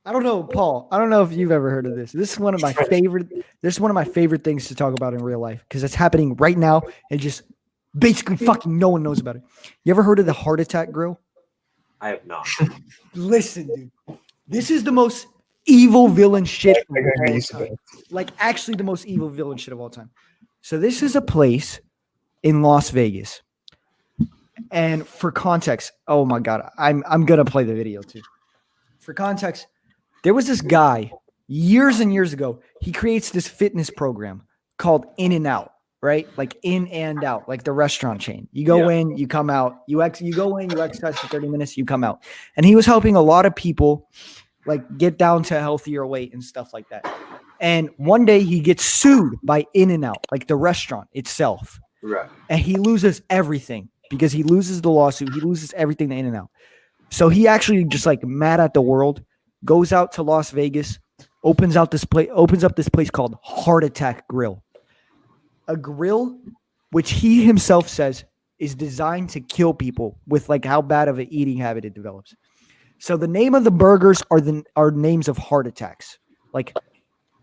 I don't know, Paul. I don't know if you've ever heard of this. This is one of my favorite. This is one of my favorite things to talk about in real life because it's happening right now and just basically fucking no one knows about it. You ever heard of the heart attack grill? I have not. Listen, dude. This is the most evil villain shit of I gotta get all used to time. that. Like actually the most evil villain shit of all time. So this is a place in Las Vegas. And for context, oh my god, I'm gonna play the video too. For context, there was this guy years and years ago. He creates this fitness program called In and Out, right? Like in and out, like the restaurant chain. You go in, you come out. You go in, you exercise for 30 minutes, you come out. And he was helping a lot of people like get down to healthier weight and stuff like that. And one day he gets sued by In and Out, like the restaurant itself. Right. And he loses everything because he loses the lawsuit. He loses everything to In and Out. So he actually just like mad at the world, goes out to Las Vegas, opens up this place called Heart Attack Grill. A grill which he himself says is designed to kill people with like how bad of an eating habit it develops. So the name of the burgers are names of heart attacks, like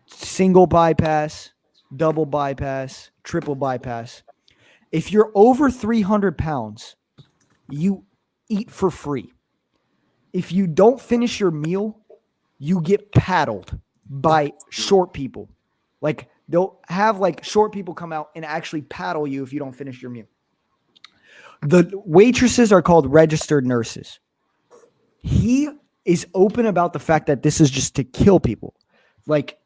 single bypass, double bypass, triple bypass. If you're over 300 pounds, you eat for free. If you don't finish your meal, you get paddled by short people. Like they'll have like short people come out and actually paddle you if you don't finish your meal. The waitresses are called registered nurses. He is open about the fact that this is just to kill people. Like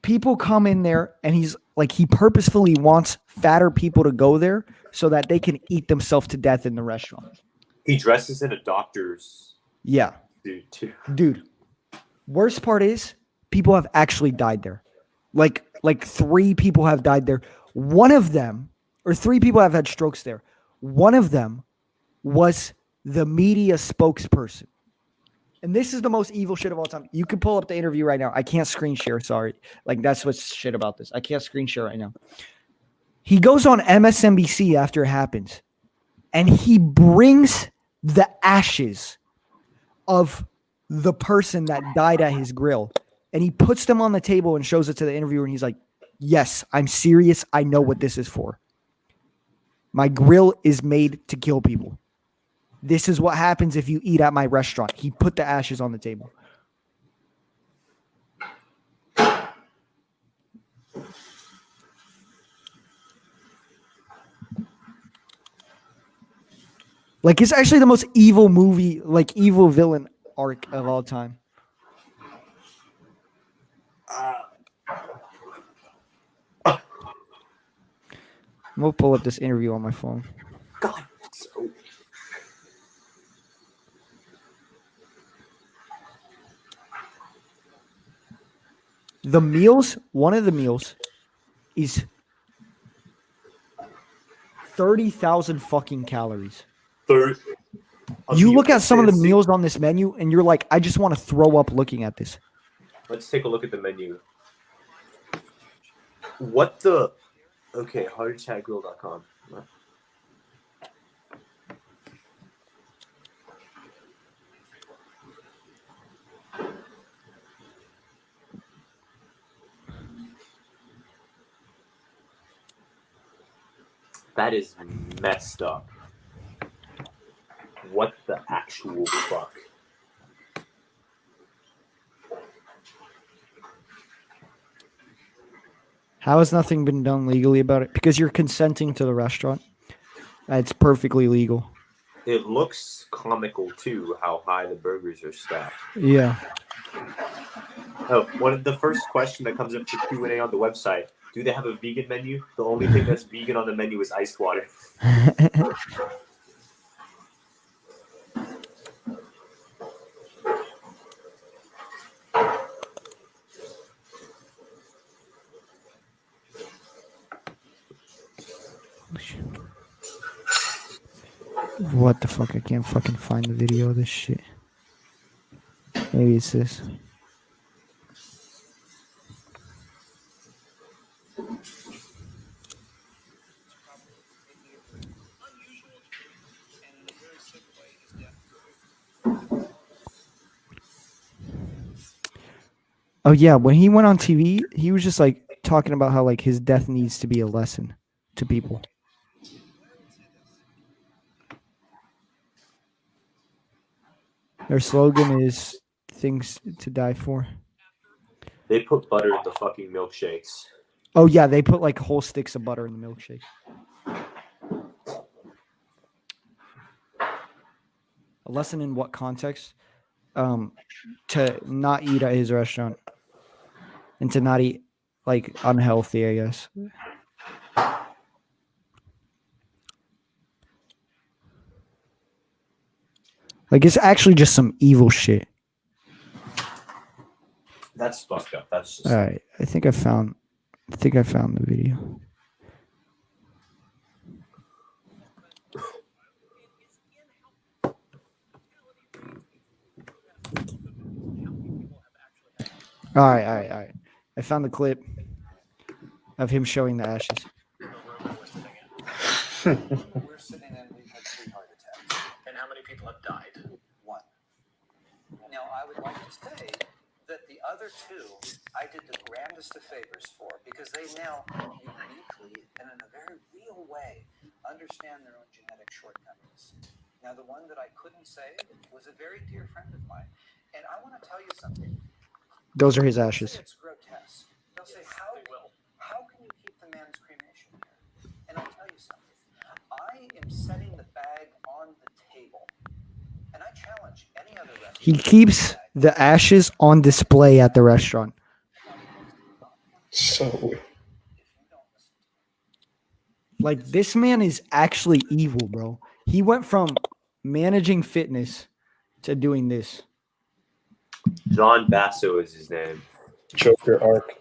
people come in there and he's like, he purposefully wants fatter people to go there so that they can eat themselves to death in the restaurant. He dresses in a doctor's suit too. Dude. Worst part is people have actually died there. Like 3 people have died there. One of them, or 3 people have had strokes there. One of them was the media spokesperson. And this is the most evil shit of all time. You can pull up the interview right now. I can't screen share, sorry. Like that's what's shit about this. I can't screen share right now. He goes on MSNBC after it happens. And he brings the ashes of the person that died at his grill. And he puts them on the table and shows it to the interviewer. And he's like, yes, I'm serious. I know what this is for. My grill is made to kill people. This is what happens if you eat at my restaurant. He put the ashes on the table. Like, it's actually the most evil movie, like evil villain arc of all time. I'm gonna pull up this interview on my phone. God. So... The meals, one of the meals is 30,000 fucking calories. You look at some of the meals on this menu and you're like, I just want to throw up looking at this. Let's take a look at the menu. What the... Okay, heartattackgrill.com. That is messed up. What the actual fuck? How has nothing been done legally about it? Because you're consenting to the restaurant. It's perfectly legal. It looks comical too, how high the burgers are stacked. Yeah. Oh, one of the first question that comes up for Q&A on the website: do they have a vegan menu? The only thing that's vegan on the menu is iced water. What the fuck? I can't fucking find the video of this shit. Maybe it's this. Oh yeah, when he went on TV, he was just like talking about how like his death needs to be a lesson to people. Their slogan is "Things to Die For." They put butter in the fucking milkshakes. Oh yeah, they put like whole sticks of butter in the milkshake. A lesson in what context? To not eat at his restaurant and to not eat like unhealthy, I guess. Like it's actually just some evil shit. That's fucked up. That's just All right, I think I found the video. All right. I found the clip of him showing the ashes. We're sitting and we've had 3 heart attacks. And how many people have died? 1. Now, I would like to say that the other 2, I did the grandest of favors for because they now uniquely and in a very real way understand their own genetic shortcomings. Now, the one that I couldn't save was a very dear friend of mine. And I want to tell you something. Those are his They'll ashes. say it's grotesque. They'll say, how can you keep the man's cremation here? And I'll tell you something. I am setting the bag on the table. And I challenge any other restaurant. He keeps the ashes on display at the restaurant. So weird. Like this man is actually evil, bro. He went from managing fitness to doing this. John Basso is his name. Joker arc.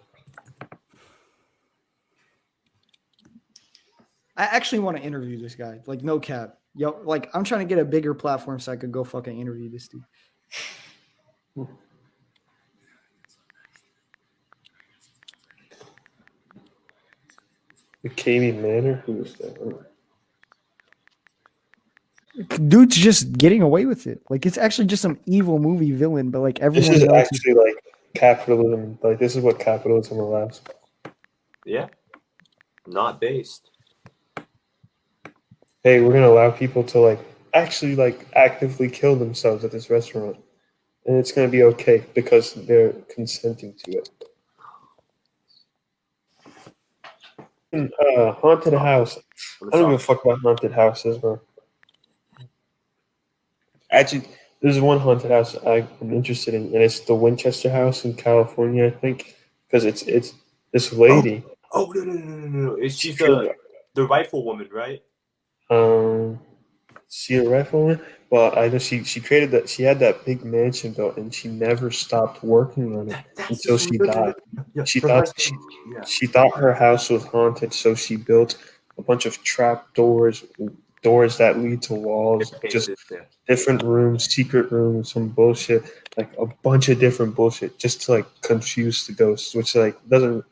I actually want to interview this guy. Like no cap. Yo, like I'm trying to get a bigger platform so I could go fucking interview this dude. The Katie Manor? Who was that? Dude's just getting away with it. Like it's actually just some evil movie villain, but like This everyone is else actually like capitalism. Like this is what capitalism allows. Yeah. Not based. Hey, we're gonna allow people to like actually like actively kill themselves at this restaurant. And it's gonna be okay because they're consenting to it. Haunted house. I don't give a fuck about haunted houses, bro. Actually, there's one haunted house I'm interested in, and it's the Winchester House in California, I think, because it's this lady. Oh no! She's killed the rifle woman, right? She a rifleman. Well, I know she created that. She had that big mansion built, and she never stopped working on it until she died. She thought her house was haunted, so she built a bunch of trap doors that lead to walls, just different rooms, secret rooms, some bullshit, like a bunch of different bullshit, just to like confuse the ghosts, which like doesn't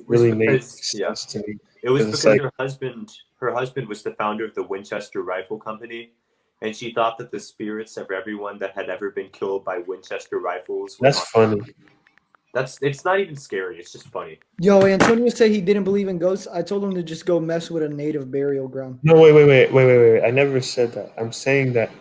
really make sense to me. It was because her husband was the founder of the Winchester Rifle Company, and she thought that the spirits of everyone that had ever been killed by Winchester rifles. That's funny. It's not even scary. It's just funny. Yo, Antonio said he didn't believe in ghosts. I told him to just go mess with a native burial ground. No, wait. I never said that. I'm saying that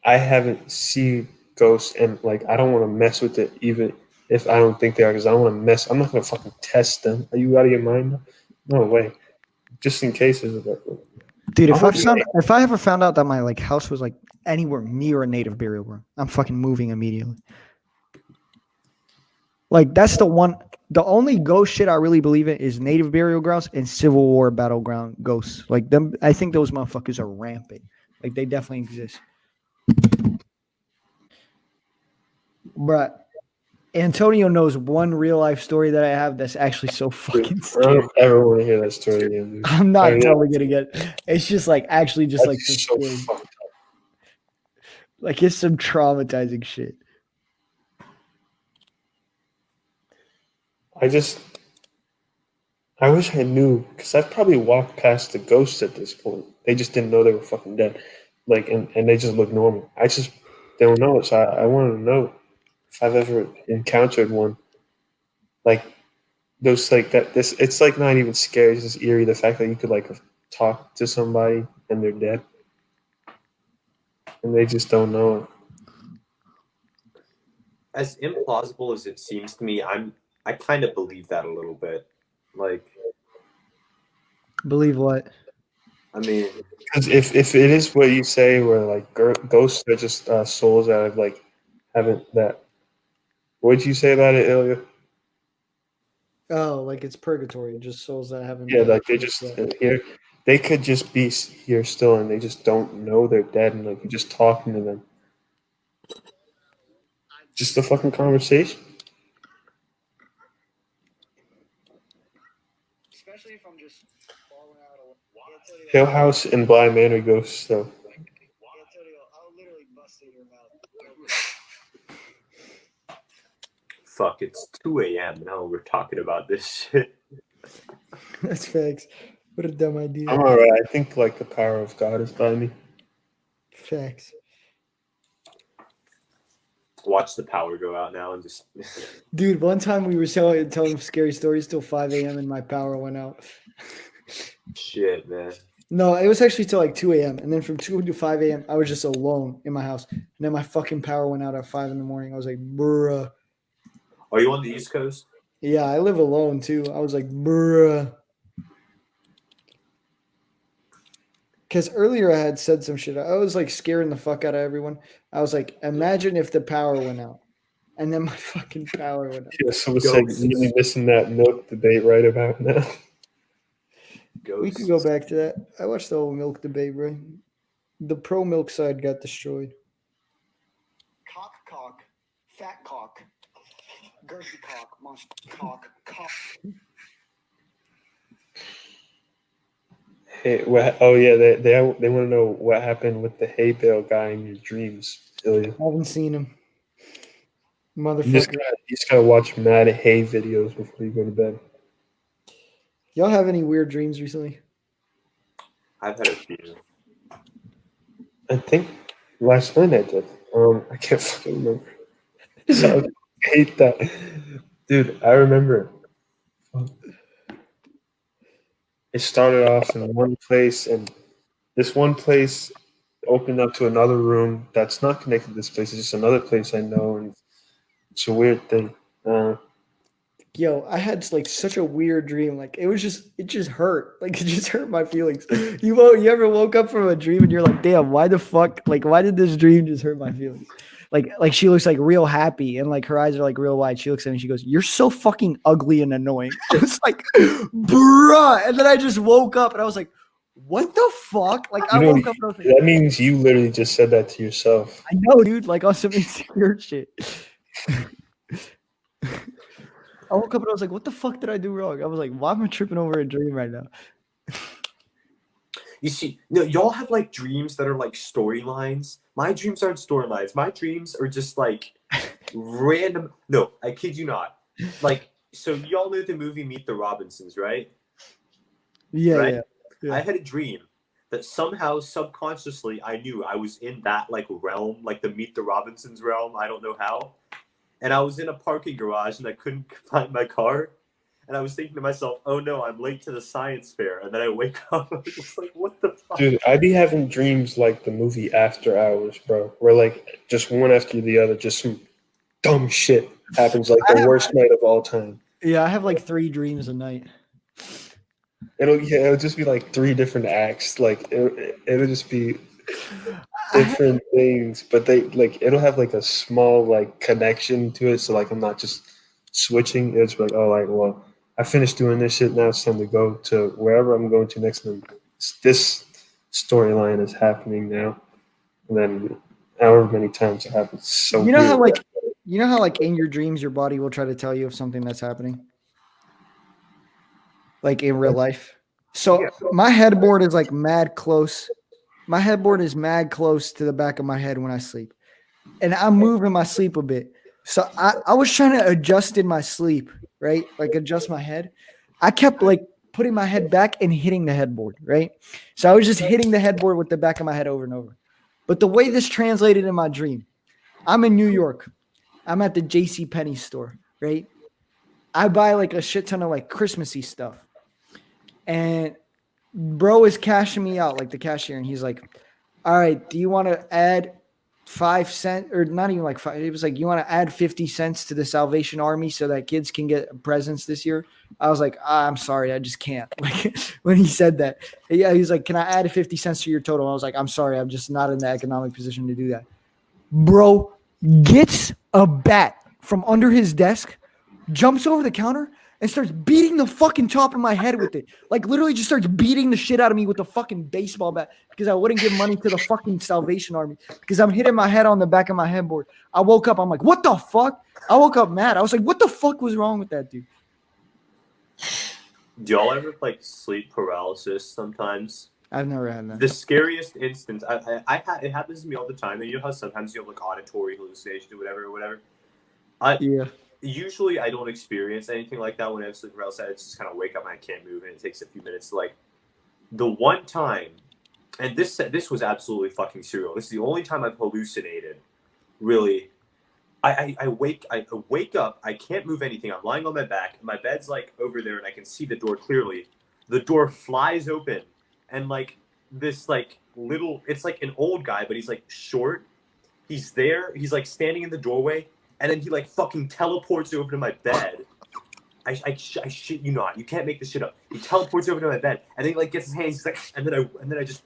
I haven't seen ghosts, and like I don't want to mess with it, even if I don't think they are, because I don't want to mess. I'm not gonna fucking test them. Are you out of your mind? No way. Just in case. Dude, if I ever found out that my like house was like anywhere near a native burial ground, I'm fucking moving immediately. Like that's the only ghost shit I really believe in is native burial grounds and Civil War battleground ghosts. Like them, I think those motherfuckers are rampant. Like they definitely exist. Bruh, Antonio knows one real life story that I have that's actually so fucking scary. I don't ever want to hear that story again. I'm not telling it again. It's just like actually just like so fucked up. Like it's some traumatizing shit. I wish I knew, because I've probably walked past the ghosts at this point. They just didn't know they were fucking dead. Like, and they just look normal. I just don't know. So I wanted to know if I've ever encountered one. like those like that. This it's like not even scary. It's just eerie. The fact that you could like talk to somebody and they're dead, and they just don't know it. As implausible as it seems to me, I kind of believe that a little bit. Like, Believe what? I mean, Because if it is what you say, where like ghosts are just souls that have like haven't that. What did you say about it, Ilya? Oh, like it's purgatory, just souls that haven't. Yeah, died. like they just here. They could just be here still, and they just don't know they're dead, and like you're just talking to them. Just a fucking conversation. Especially if I'm just falling out of. Hill House and Blind Manor ghosts. So I'll literally bust in your mouth. fuck, it's 2 a.m. now we're talking about this shit. That's facts. What a dumb idea. I'm alright. I think like the power of God is by me. Facts. Watch the power go out now and just. Dude, one time we were telling scary stories till 5 a.m. and my power went out. Shit, man. No, it was actually till like 2 a.m. And then from 2 to 5 a.m., I was just alone in my house. And then my fucking power went out at 5 in the morning. I was like, bruh. Are you on the East Coast? Yeah, I live alone too. I was like, bruh. Because earlier I had said some shit. I was like scaring the fuck out of everyone. I was like, imagine if the power went out. And then my fucking power went out. Yeah, so it's like really missing that milk debate right about now. Ghosts. We could go back to that. I watched the whole milk debate, bro. The pro milk side got destroyed. Cock, fat cock, girthy cock, monster cock. Hey, oh yeah, they want to know what happened with the hay bale guy in your dreams, Ilya. I haven't seen him. You Motherfucker. just gotta watch mad hay videos before you go to bed. Y'all have any weird dreams recently? I've had a few. I think last night I did. I can't fucking remember. So I hate that, dude. I remember. It started off in one place, and this one place opened up to another room that's not connected to this place. It's just another place I know, and it's a weird thing. Yo, I had like such a weird dream. Like it just hurt. Like it just hurt my feelings. You ever woke up from a dream and you're like, damn, why the fuck? Like, why did this dream just hurt my feelings? Like she looks like real happy and like her eyes are like real wide. She looks at me and she goes, "You're so fucking ugly and annoying." I was like, bruh. And then I just woke up and I was like, what the fuck? Like I woke up and I was like, that means you literally just said that to yourself. I know, dude. Like on some insecure shit. I woke up and I was like, what the fuck did I do wrong? I was like, why am I tripping over a dream right now? You see, no, y'all have like dreams that are like storylines. My dreams aren't storylines. My dreams are just like random. No, I kid you not. Like, so y'all know the movie Meet the Robinsons, right? Yeah, right? Yeah. I had a dream that somehow subconsciously I knew I was in that like realm, like the Meet the Robinsons realm. I don't know how. And I was in a parking garage and I couldn't find my car. And I was thinking to myself, oh no, I'm late to the science fair. And then I wake up, I was just like, what the fuck? Dude, I be having dreams like the movie After Hours, bro. Where like just one after the other, just some dumb shit happens, like the worst night of all time. Yeah, I have like 3 dreams a night. It'll just be like 3 different acts. Like it'll just be different things, but they like it'll have like a small like connection to it. So like I'm not just switching. It's like, oh, like, well, I finished doing this shit. Now it's time to go to wherever I'm going to next. And this storyline is happening now, and then however many times it happens. So you know how like in your dreams your body will try to tell you of something that's happening, like in real life. So my headboard is like mad close. My headboard is mad close to the back of my head when I sleep, and I'm moving my sleep a bit. So I was trying to adjust in my sleep, right? Like adjust my head. I kept like putting my head back and hitting the headboard, right? So I was just hitting the headboard with the back of my head over and over. But the way this translated in my dream, I'm in New York. I'm at the JCPenney store, right? I buy like a shit ton of like Christmassy stuff. And bro is cashing me out, like the cashier, and he's like, all right, do you want to add 5 cents, or not even like five? It was like, you want to add 50 cents to the Salvation Army so that kids can get presents this year? I was like, I'm sorry, I just can't. Like when he said that, yeah, he's like, can I add 50 cents to your total? I was like, I'm sorry, I'm just not in the economic position to do that. Bro gets a bat from under his desk, jumps over the counter, and starts beating the fucking top of my head with it. Like literally just starts beating the shit out of me with a fucking baseball bat because I wouldn't give money to the fucking Salvation Army because I'm hitting my head on the back of my headboard. I woke up, I'm like, what the fuck? I woke up mad. I was like, what the fuck was wrong with that dude? Do y'all ever like sleep paralysis sometimes? I've never had that. The scariest instance, it happens to me all the time. And you know how sometimes you have like auditory hallucinations or whatever. Yeah. Usually I don't experience anything like that when I have sleep paralysis. I just kind of wake up and I can't move, and it takes a few minutes to like. The one time, and this was absolutely fucking surreal. This is the only time I've hallucinated. Really, I wake up. I can't move anything. I'm lying on my back. My bed's like over there, and I can see the door clearly. The door flies open, and like this like little. It's like an old guy, but he's like short. He's there. He's like standing in the doorway. And then he like fucking teleports over to my bed. I shit you not. You can't make this shit up. He teleports over to my bed, and then he like gets his hands. He's like, and then I just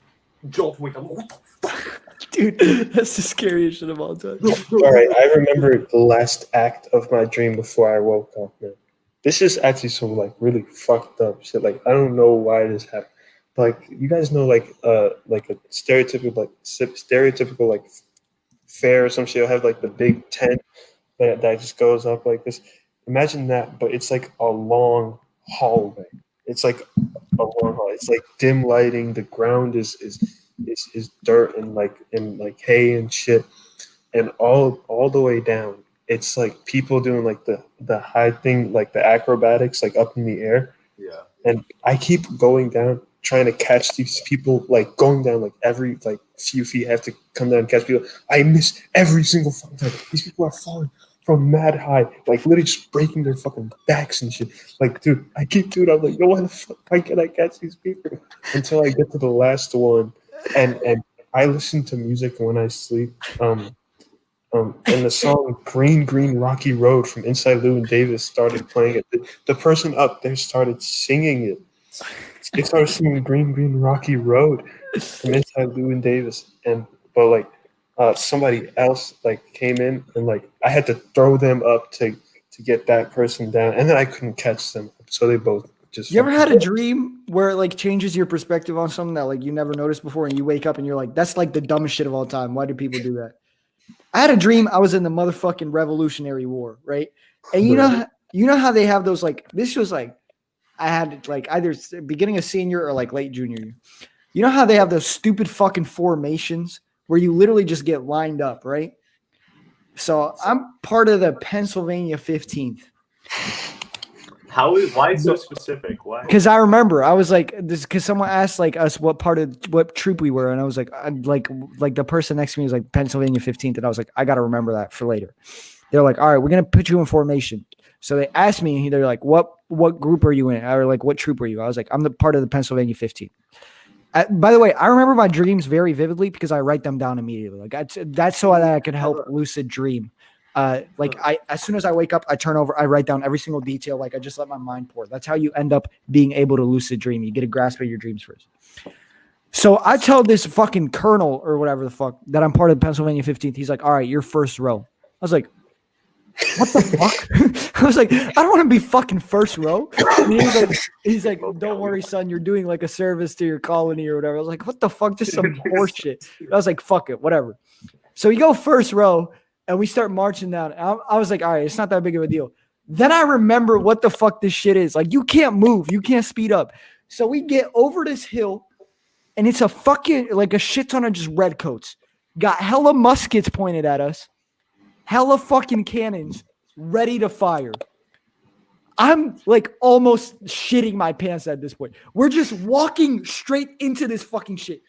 jolt awake. I'm like, what the fuck, dude? That's the scariest shit of all time. All right, I remember the last act of my dream before I woke up. Man, this is actually some like really fucked up shit. Like I don't know why this happened. But, like you guys know like a stereotypical like fair or some shit. You'll have like the big tent that just goes up like this. Imagine that, but it's like a long hallway. It's like a long hallway. It's like dim lighting. The ground is dirt and like hay and shit, and all the way down. It's like people doing like the high thing, like the acrobatics, like up in the air. Yeah. And I keep going down, trying to catch these people, like going down like every like few feet. I have to come down and catch people. I miss every single fucking time. These people are falling from mad high, like literally just breaking their fucking backs and shit. Like, dude, I keep doing it. I'm like, yo, why the fuck? Why can't I catch these people? Until I get to the last one, and I listen to music when I sleep. And the song "Green Green Rocky Road" from Inside Llewyn Davis started playing it. The person up there started singing it. They started singing "Green Green Rocky Road" from Inside Llewyn Davis, but like somebody else like came in, and like I had to throw them up to get that person down, and then I couldn't catch them, so they both just. You ever had a dream where it like changes your perspective on something that like you never noticed before, and you wake up and you're like, "That's like the dumbest shit of all time. Why do people do that?" I had a dream I was in the motherfucking Revolutionary War, right? And you know how they have those like this was like I had like either beginning of senior or like late junior year. You know how they have those stupid fucking formations where you literally just get lined up, right? So I'm part of the Pennsylvania 15th. Why so specific? Why? Because I remember I was like this because someone asked like us what troop we were, and I was like the person next to me was like Pennsylvania 15th, and I was like, I gotta remember that for later. They're like, all right, we're gonna put you in formation. So they asked me, they're like, what group are you in? Or like, what troop are you? I was like, I'm the part of the Pennsylvania 15th. By the way, I remember my dreams very vividly because I write them down immediately. Like that's so that I could help lucid dream. As soon as I wake up, I turn over, I write down every single detail. Like I just let my mind pour. That's how you end up being able to lucid dream. You get a grasp of your dreams first. So I tell this fucking colonel or whatever the fuck that I'm part of the Pennsylvania 15th. He's like, all right, you're first row. I was like, what the fuck? I was like, I don't want to be fucking first row. And he's like, don't worry, son. You're doing like a service to your colony or whatever. I was like, what the fuck? Just some horse shit. I was like, fuck it, whatever. So we go first row and we start marching down. I was like, all right, it's not that big of a deal. Then I remember what the fuck this shit is. Like, you can't move. You can't speed up. So we get over this hill and it's a fucking, like a shit ton of just redcoats. Got hella muskets pointed at us. Hella fucking cannons ready to fire. I'm like almost shitting my pants at this point. We're just walking straight into this fucking shit.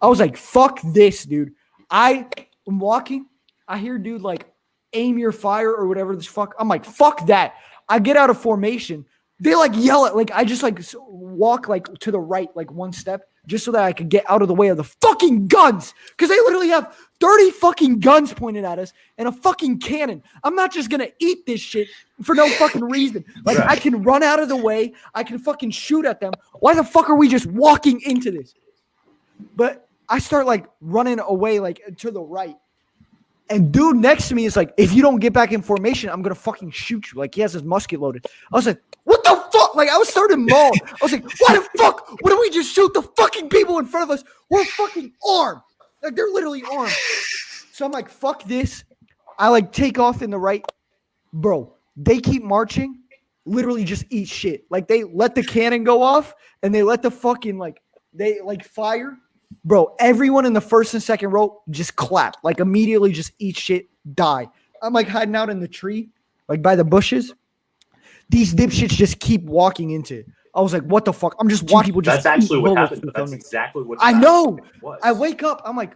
I was like, fuck this, dude. I am walking. I hear dude like aim your fire or whatever this fuck. I'm like, fuck that. I get out of formation. They like yell at, like, I just like walk like to the right, like one step, just so that I could get out of the way of the fucking guns. Because they literally have 30 fucking guns pointed at us and a fucking cannon. I'm not just going to eat this shit for no fucking reason. Like, I can run out of the way. I can fucking shoot at them. Why the fuck are we just walking into this? But I start like running away, like to the right. And dude next to me is like, if you don't get back in formation, I'm going to fucking shoot you. Like, he has his musket loaded. I was like, what the fuck? Like, I was starting mauled. I was like, why the fuck? Why don't we just shoot the fucking people in front of us? We're fucking armed. Like, they're literally armed. So I'm like, fuck this. I like take off in the right. Bro, they keep marching. Literally just eat shit. Like, they let the cannon go off and they let the fucking, like, they like fire. Bro, everyone in the first and second row just clap. Like, immediately just eat shit, die. I'm like hiding out in the tree, like by the bushes. These dipshits just keep walking into it. I was like, what the fuck? I'm just watching people just That's actually what bullets happened. That's exactly what I know. was. I wake up. I'm like,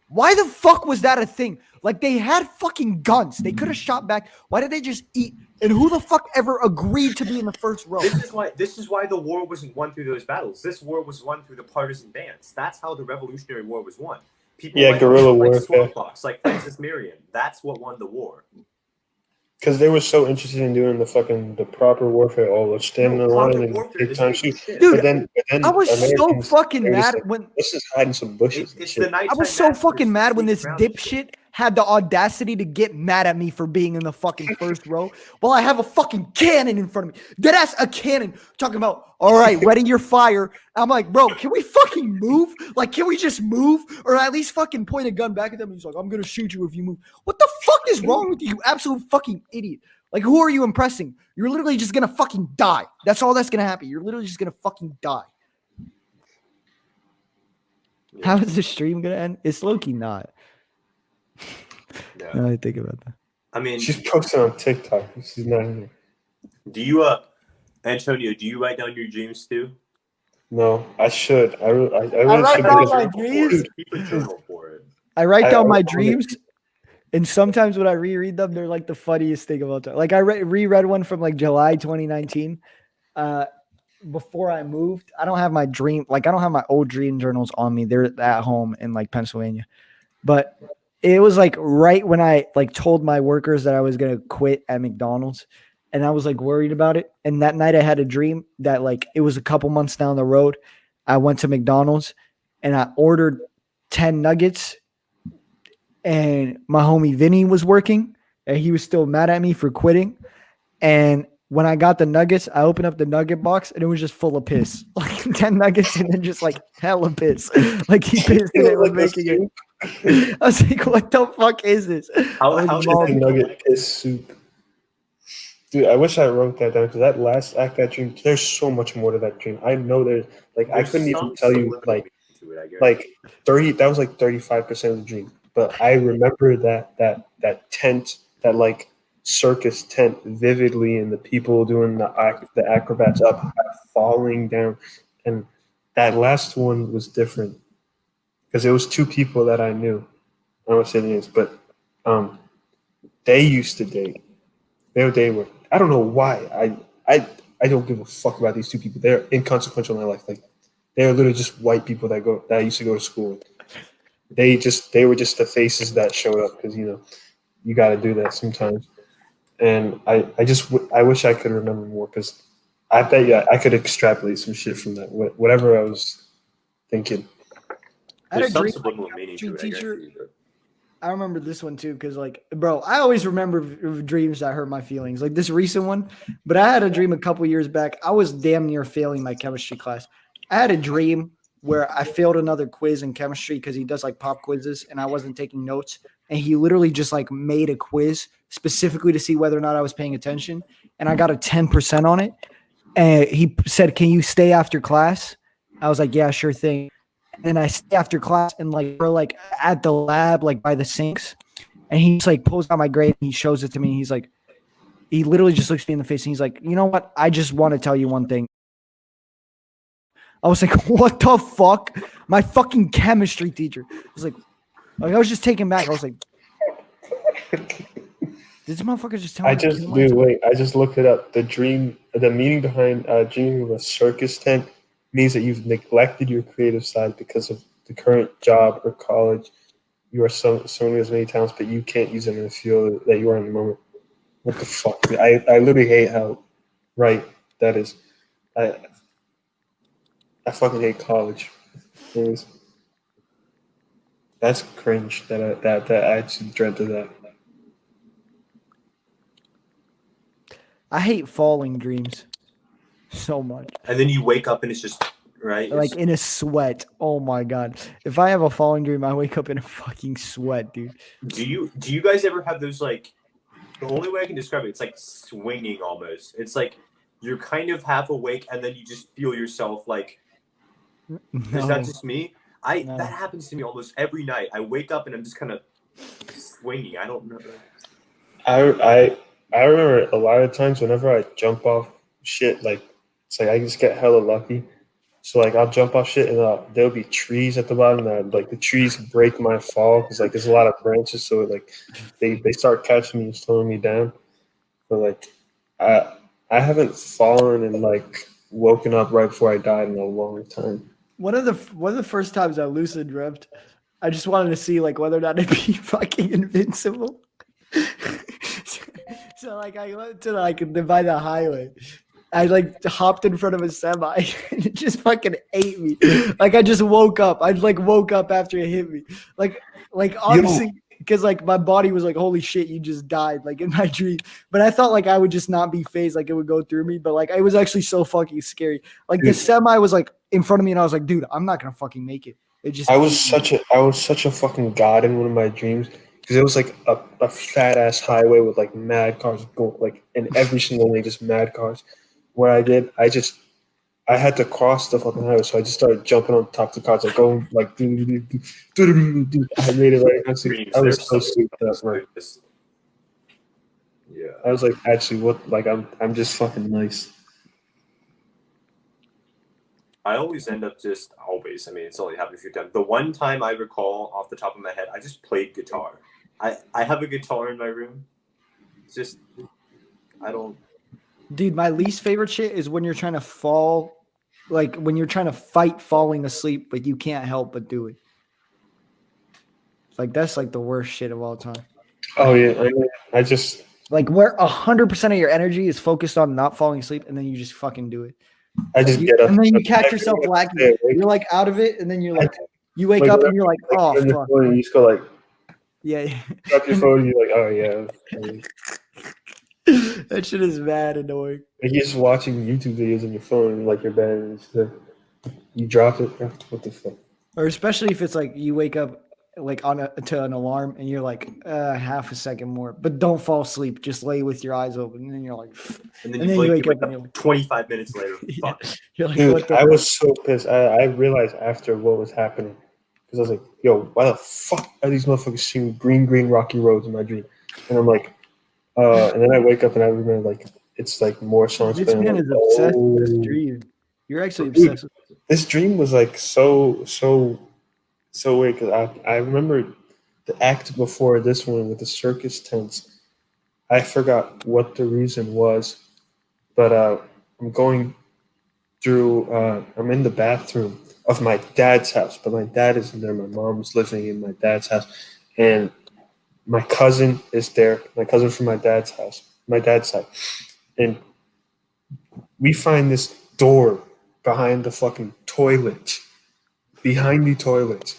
why the fuck was that a thing? Like, they had fucking guns. They could have shot back. Why did they just eat? And who the fuck ever agreed to be in the first row? This is why the war wasn't won through those battles. This war was won through the partisan bands. That's how the Revolutionary War was won. People guerrilla warfare. Smallpox, like Francis Marion. That's what won the war. Because they were so interested in doing the proper warfare, all the standing in line and big time shoot. Dude, but then I was so fucking mad like, when this is hiding some bushes. I was so fucking mad when this dipshit had the audacity to get mad at me for being in the fucking first row while I have a fucking cannon in front of me. Deadass a cannon talking about, all right, ready your fire. I'm like, bro, can we fucking move? Like, can we just move? Or at least fucking point a gun back at them. And he's like, I'm going to shoot you if you move. What the fuck is wrong with you, you absolute fucking idiot? Like, who are you impressing? You're literally just going to fucking die. That's all that's going to happen. You're literally just going to fucking die. Yeah. How is the stream going to end? It's low-key not. Yeah. Now I think about that. I mean, she's posting on TikTok. She's not in here. Do you, Antonio? Do you write down your dreams too? No, I should. I really write should. down my dreams. Keep a journal for it. I write down my dreams, and sometimes when I reread them, they're like the funniest thing of all time. Like I reread one from like July 2019. Before I moved, I don't have my dream. Like I don't have my old dream journals on me. They're at home in like Pennsylvania, but. It was like right when I like told my workers that I was going to quit at McDonald's and I was like worried about it. And that night I had a dream that like it was a couple months down the road. I went to McDonald's and I ordered 10 nuggets and my homie Vinny was working and he was still mad at me for quitting. And when I got the nuggets, I opened up the nugget box and it was just full of piss. Like 10 nuggets and then just like hella piss. Like he pissed and it was making it. I was like, what the fuck is this? How nugget piss soup? Dude, I wish I wrote that down because that last act, that dream, there's so much more to that dream. I know there's I couldn't even tell you like 30, that was like 35% of the dream. But I remember that tent, that like circus tent vividly and the people doing the acrobats up, falling down. And that last one was different. Because it was two people that I knew. I don't want to say names, but they used to date. They were. I don't know why. I don't give a fuck about these two people. They're inconsequential in my life. Like they are literally just white people that I used to go to school with. They were just the faces that showed up because you got to do that sometimes. And I wish I could remember more because I bet you I could extrapolate some shit from that. Whatever I was thinking. I had a dream teacher. I remember this one too, because like, bro, I always remember dreams that hurt my feelings, like this recent one. But I had a dream a couple years back. I was damn near failing my chemistry class. I had a dream where I failed another quiz in chemistry because he does like pop quizzes, and I wasn't taking notes. And he literally just like made a quiz specifically to see whether or not I was paying attention, and I got a 10% on it. And he said, "Can you stay after class?" I was like, "Yeah, sure thing." And I stay after class and like we're like at the lab, like by the sinks. And he's like pulls out my grade and he shows it to me. He's like, he literally just looks me in the face and he's like, "You know what? I just want to tell you one thing." I was like, what the fuck? My fucking chemistry teacher. I was like I was just taken back. I was like, This motherfucker just tell I me to just kill myself. wait. I just looked it up. The meaning behind dreaming of a circus tent means that you've neglected your creative side because of the current job or college. You are so many talents, but you can't use them in the field that you are in the moment. What the fuck? I literally hate how right that is. I fucking hate college. Anyways, that's cringe. That I actually dreamt of that. I hate falling dreams so much. And then you wake up and it's just right. Like in a sweat. Oh my god. If I have a falling dream, I wake up in a fucking sweat, dude. Do you guys ever have those like? The only way I can describe it, it's like swinging almost. It's like you're kind of half awake and then you just feel yourself like. Is that just me? No. That happens to me almost every night. I wake up and I'm just kind of swinging. I don't know. I remember a lot of times whenever I jump off shit, like it's like I just get hella lucky. So like I'll jump off shit and there'll be trees at the bottom that like the trees break my fall because like there's a lot of branches, so like they start catching me and slowing me down. But like I haven't fallen and like woken up right before I died in a long time. One of the first times I lucid dreamt, I just wanted to see like whether or not it'd be fucking invincible. So like I went to like by the highway. I like hopped in front of a semi and it just fucking ate me. Like I just woke up. I like woke up after it hit me. Like obviously because like my body was like, holy shit, you just died, like in my dream. But I thought like I would just not be phased, like it would go through me. But like it was actually so fucking scary. Like the semi was like in front of me and I was like, dude, I'm not gonna fucking make it. It just I was such a fucking god in one of my dreams because it was like a fat ass highway with like mad cars going like in every single lane, just mad cars. What I did, I had to cross the fucking highway, so I just started jumping on top of the cars, like going like I made it right. I was so stupid. Yeah. I was like, actually, what? Like, I'm just fucking nice. I always end up just always. I mean, it's only happened a few times. The one time I recall off the top of my head, I just played guitar. I have a guitar in my room. It's just I don't. Dude, my least favorite shit is when you're trying to fall, like when you're trying to fight falling asleep, but you can't help but do it. Like that's like the worst shit of all time. Oh yeah, I just like where 100% of your energy is focused on not falling asleep, and then you just fucking do it. I just get up, and then you catch yourself lacking. You're like out of it, and then you're like, you wake up and you're like, oh fuck. And you just go like, yeah. drop your phone. And you're like, oh yeah. That shit is mad annoying. Like you're just watching YouTube videos on your phone, and like your bed, and you drop it. What the fuck? Or especially if it's like you wake up like to an alarm, and you're like half a second more, but don't fall asleep. Just lay with your eyes open, and then you're like, and then you wake up and you're like 25 minutes later. Fuck. You're like, dude, I was so pissed. I realized after what was happening because I was like, yo, why the fuck are these motherfuckers singing green rocky roads in my dream? And I'm like. And then I wake up and I remember like it's like more songs. This man is obsessed with this dream. You're actually obsessed with it. This dream was like so weird because I remember the act before this one with the circus tents. I forgot what the reason was, but I'm going through. I'm in the bathroom of my dad's house, but my dad isn't there. My mom's living in my dad's house, and my cousin is there, my cousin from my dad's house, my dad's side. And we find this door behind the fucking toilet, behind the toilet,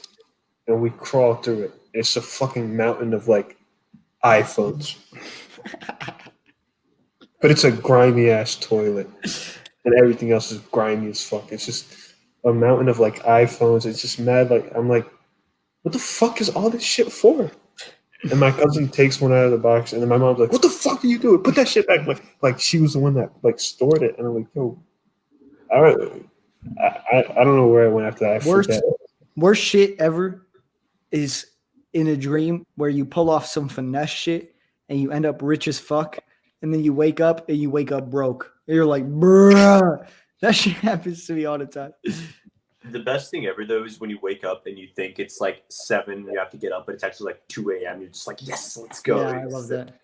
and we crawl through it. It's a fucking mountain of like iPhones. But it's a grimy ass toilet. And everything else is grimy as fuck. It's just a mountain of like iPhones. It's just mad. Like, I'm like, what the fuck is all this shit for? And my cousin takes one out of the box, and then my mom's like, "What the fuck are you doing? Put that shit back!" Like she was the one that like stored it, and I'm like, "Yo, all right." I don't know where I went after that. Worst shit ever is in a dream where you pull off some finesse shit and you end up rich as fuck, and then you wake up and you wake up broke. And you're like, bruh, that shit happens to me all the time. The best thing ever, though, is when you wake up and you think it's like 7, you have to get up, but it's actually like 2 a.m. You're just like, yes, let's go. Yeah, I love that.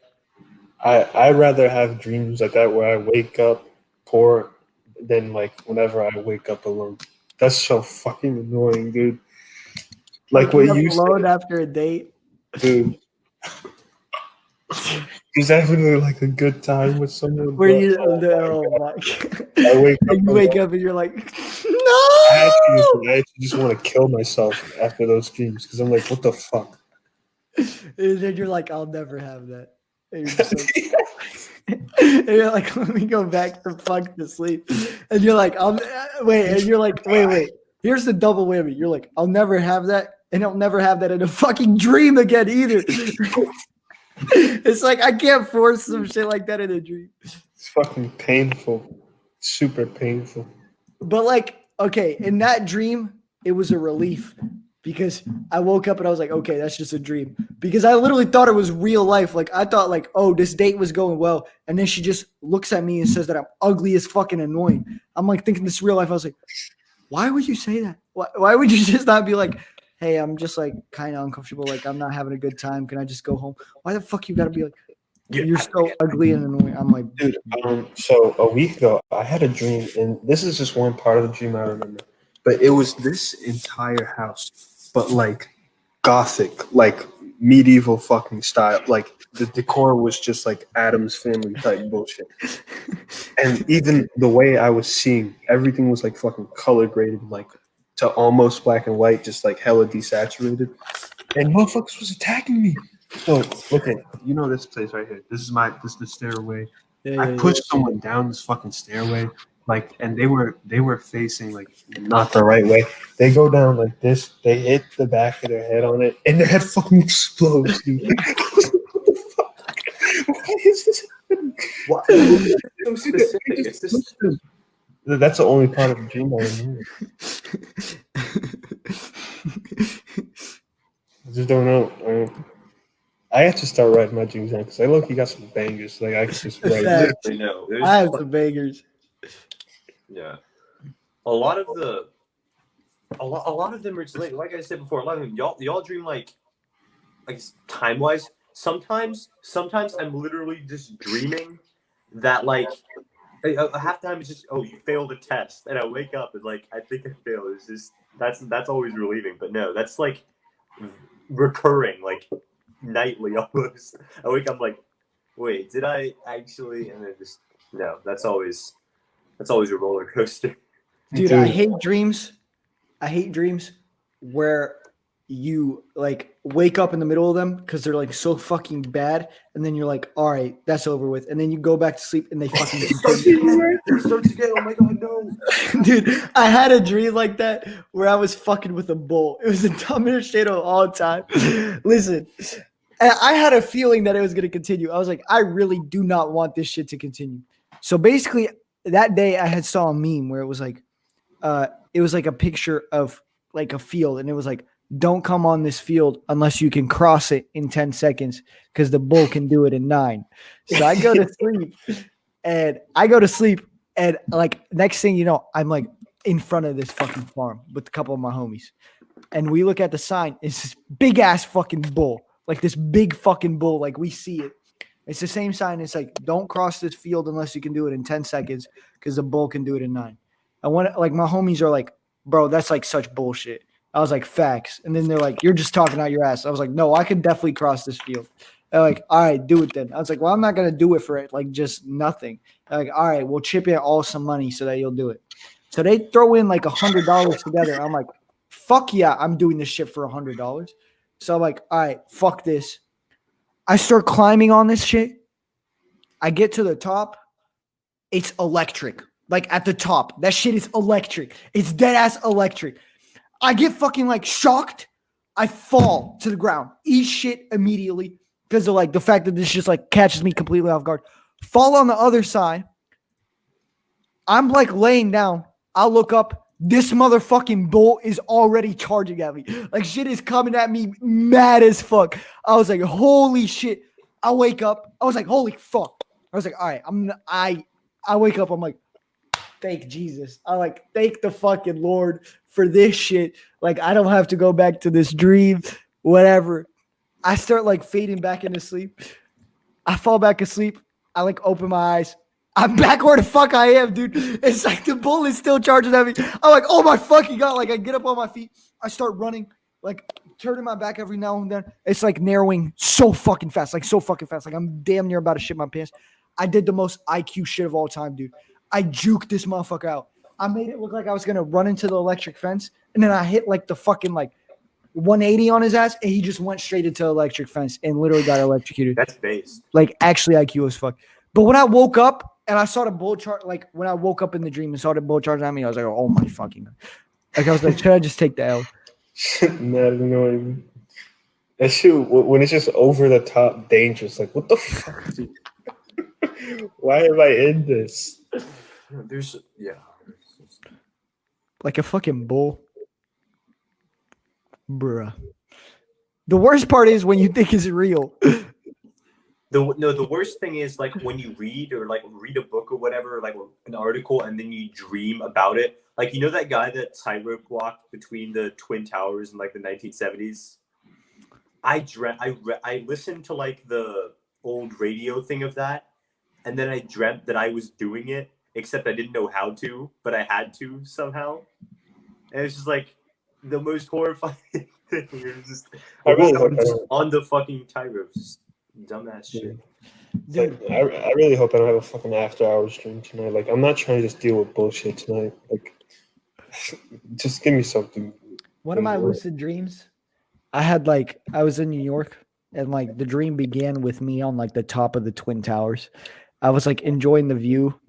I rather have dreams like that where I wake up poor than like whenever I wake up alone. That's so fucking annoying, dude. Like what Waking you up alone said, after a date. dude. Is that really like a good time with someone? Where But, you oh my oh God. my I wake up and you alone. wake up and you're like, I no. actually just want to kill myself after those dreams because I'm like, what the fuck? And then you're like, I'll never have that. And you're just like, and you're like, let me go back to fuck to sleep. And you're like, wait. And you're like, wait. Here's the double whammy. You're like, I'll never have that, and I'll never have that in a fucking dream again either. It's like I can't force some shit like that in a dream. It's fucking painful, super painful. But like, okay, in that dream, it was a relief because I woke up and I was like, okay, that's just a dream. Because I literally thought it was real life. Like I thought like, oh, this date was going well. And then she just looks at me and says that I'm ugly as fucking annoying. I'm like thinking this is real life. I was like, why would you say that? Why would you just not be like, hey, I'm just like kind of uncomfortable. Like I'm not having a good time. Can I just go home? Why the fuck you got to be like, you're so ugly and annoying. I'm like, dude. So a week ago, I had a dream, and this is just one part of the dream I remember. But it was this entire house, but like gothic, like medieval fucking style. Like the decor was just like Addams Family type bullshit. And even the way I was seeing, everything was like fucking color graded, like to almost black and white, just like hella desaturated. And motherfuckers was attacking me. So look at this place right here. This is the stairway. I pushed someone down this fucking stairway, like, and they were facing like not the right way. They go down like this. They hit the back of their head on it, and their head fucking explodes, dude. What the fuck? Why is this happening? What? So specific. It's just That's the only part of the dream I remember. I just don't know. I have to start writing my dreams down because I look, you got some bangers. Like I could just write. literally no. I have some bangers. Yeah, a lot of them are just like I said before. A lot of them, y'all dream like time wise. Sometimes I'm literally just dreaming that like half the time it's just you failed a test, and I wake up and like I think I failed. It's just that's always relieving. But no, that's like recurring, like nightly almost. I wake up like, wait, did I actually? And then just no. That's always a roller coaster. Dude, I hate dreams. I hate dreams where you like wake up in the middle of them because they're like so fucking bad, and then you're like, all right, that's over with, and then you go back to sleep and they fucking starts again. Oh my god, no. Dude, I had a dream like that where I was fucking with a bull. It was the dumbest shit of all time. Listen, I had a feeling that it was going to continue. I was like, I really do not want this shit to continue. So basically, that day I had saw a meme where it was like a picture of like a field, and it was like, don't come on this field unless you can cross it in 10 seconds because the bull can do it in 9. So I go to sleep and like next thing you know, I'm like in front of this fucking farm with a couple of my homies. And we look at the sign. It's this big ass fucking bull, like this big fucking bull. Like we see it. It's the same sign. It's like, don't cross this field unless you can do it in 10 seconds because the bull can do it in 9. I want like my homies are like, bro, that's like such bullshit. I was like, facts. And then they're like, you're just talking out your ass. I was like, no, I can definitely cross this field. They're like, all right, do it then. I was like, well, I'm not going to do it for it. Like just nothing. They're like, all right, we'll chip in all some money so that you'll do it. So they throw in like $100 together. I'm like, fuck yeah, I'm doing this shit for $100. So I'm like, all right, fuck this. I start climbing on this shit. I get to the top. It's electric. Like at the top. That shit is electric. It's dead ass electric. I get fucking like shocked. I fall to the ground. Eat shit immediately because of like the fact that this just like catches me completely off guard. Fall on the other side. I'm like laying down. I'll look up. This motherfucking bull is already charging at me. Like shit is coming at me mad as fuck. I was like, holy shit. I wake up. I was like, holy fuck. I was like, all right, I wake up. I'm like, thank Jesus. I like, thank the fucking Lord for this shit. Like, I don't have to go back to this dream, whatever. I start like fading back into sleep. I fall back asleep. I like open my eyes. I'm back where the fuck I am, dude. It's like the bull is still charging at me. I'm like, oh my fucking God. Like I get up on my feet. I start running, like turning my back every now and then. It's like narrowing so fucking fast. Like I'm damn near about to shit my pants. I did the most IQ shit of all time, dude. I juked this motherfucker out. I made it look like I was going to run into the electric fence. And then I hit like the fucking like 180 on his ass. And he just went straight into the electric fence and literally got electrocuted. That's based. Like actually IQ as fuck. But when I woke up, and I saw the bull charge, like when I woke up in the dream and saw the bull charge at me, I was like, oh my fucking God. Like I was like, should I just take the L? Not annoying. That shit, when it's just over the top dangerous, like, what the fuck, dude? Why am I in this? There's, yeah. Like a fucking bull. Bruh. The worst part is when you think it's real. The worst thing is like when you read or like read a book or whatever, like an article, and then you dream about it. Like, you know that guy that tightrope walked between the Twin Towers in like the 1970s? I listened to like the old radio thing of that, and then I dreamt that I was doing it, except I didn't know how to, but I had to somehow. And it's just like the most horrifying thing. It was just on the fucking tightrope. Dumbass shit. Dude. Like, I really hope I don't have a fucking after hours stream tonight. Like, I'm not trying to just deal with bullshit tonight. Like, just give me something. One of my lucid dreams, I was in New York, and like the dream began with me on like the top of the Twin Towers. I was like enjoying the view.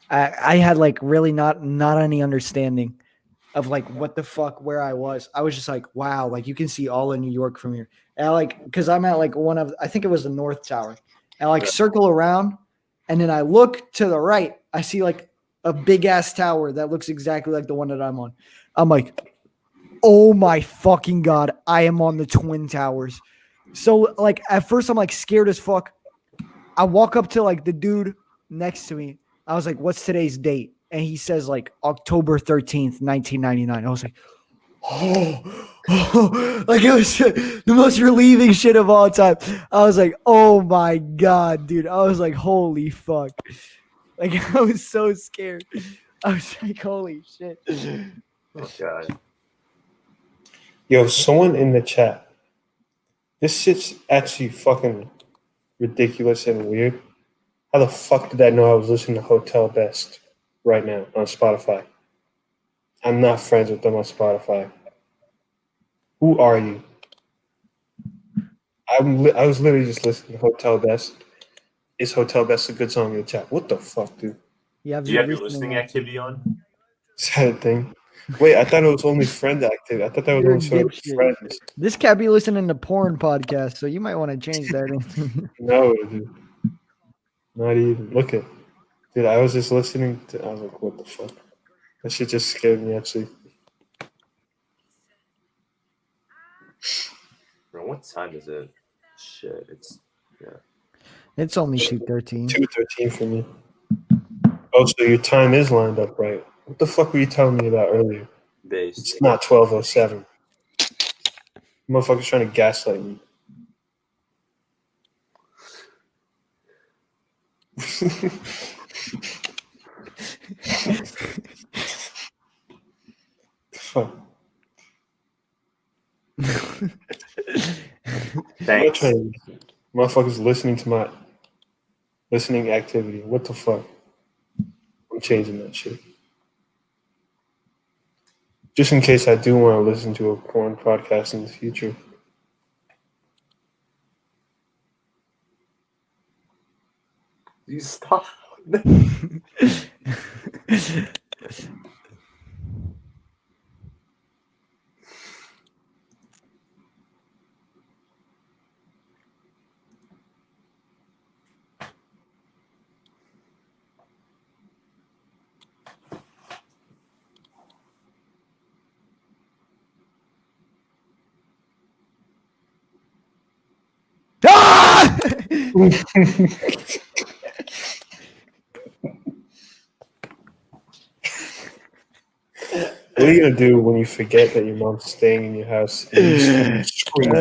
I had like really not any understanding of like what the fuck where I was. I was just like, wow, like you can see all of New York from here. And I like, because I'm at like I think it was the North Tower. And I like circle around, and then I look to the right. I see like a big ass tower that looks exactly like the one that I'm on. I'm like, oh my fucking God, I am on the Twin Towers. So like at first I'm like scared as fuck. I walk up to like the dude next to me. I was like, what's today's date? And he says like October 13th, 1999. I was like, oh, like it was the most relieving shit of all time. I was like, oh my God, dude. I was like, holy fuck. Like I was so scared. I was like, holy shit. Oh God. Yo, someone in the chat. This shit's actually fucking ridiculous and weird. How the fuck did I know I was listening to Hotel Best right now on Spotify? I'm not friends with them on Spotify. Who are you? I was literally just listening to Hotel Best. Is Hotel Best a good song in the chat? What the fuck, dude? Do you have your listening activity on? Sad thing. Wait, I thought it was only friend activity. I thought that was only friends. This cat be listening to porn podcasts, so you might want to change that. No, dude. Not even. Look at, dude. I was just listening to. I was like, what the fuck? That shit just scared me. Actually. Bro, what time is it? Shit, it's It's only 2:13. 2:13 for me. Oh, so your time is lined up right. What the fuck were you telling me about earlier? Based. It's not 12:07. Motherfucker's trying to gaslight me. Fuck. Thanks. Motherfuckers listening to my listening activity. What the fuck? I'm changing that shit. Just in case I do want to listen to a porn podcast in the future. You stop. Ah! What are you gonna do when you forget that your mom's staying in your house and you scream?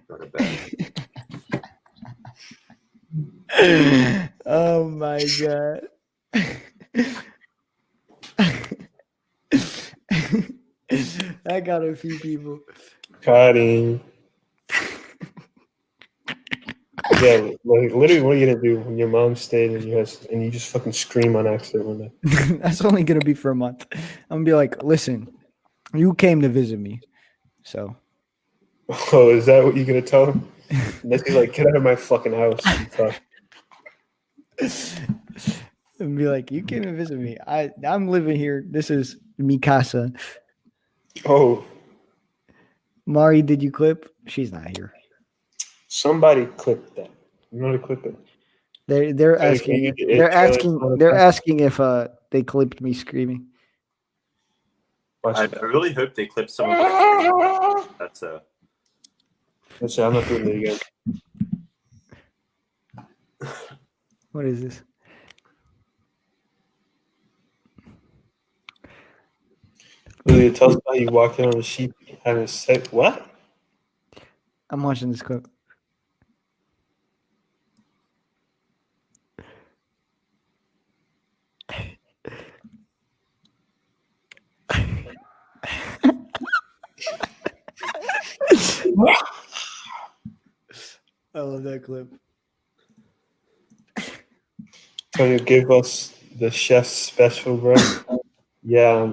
Not a bad. Oh my god. I got a few people. Cutting. Yeah, like literally, what are you gonna do when your mom stayed in your house and you just fucking scream on accident one day? That's only gonna be for a month. I'm gonna be like, listen, you came to visit me, so. Oh, is that what you're gonna tell him? And then he's like, "Get out of my fucking house." And be like, you came to visit me. I'm living here. This is mi casa. Oh, Mari, did you clip? She's not here. somebody clipped that. You know how to clip it? They're Hey, asking. can you- They're tell us asking. what They're it's asking if they clipped me screaming. like? I Watch it. really hope they clip some of my. That's Listen, I'm not doing it again. What is this? Lily, tell us how you walked in on a sheep having sex. What? I'm watching this clip. I love that clip. Can you give us the chef's special, bro? Yeah.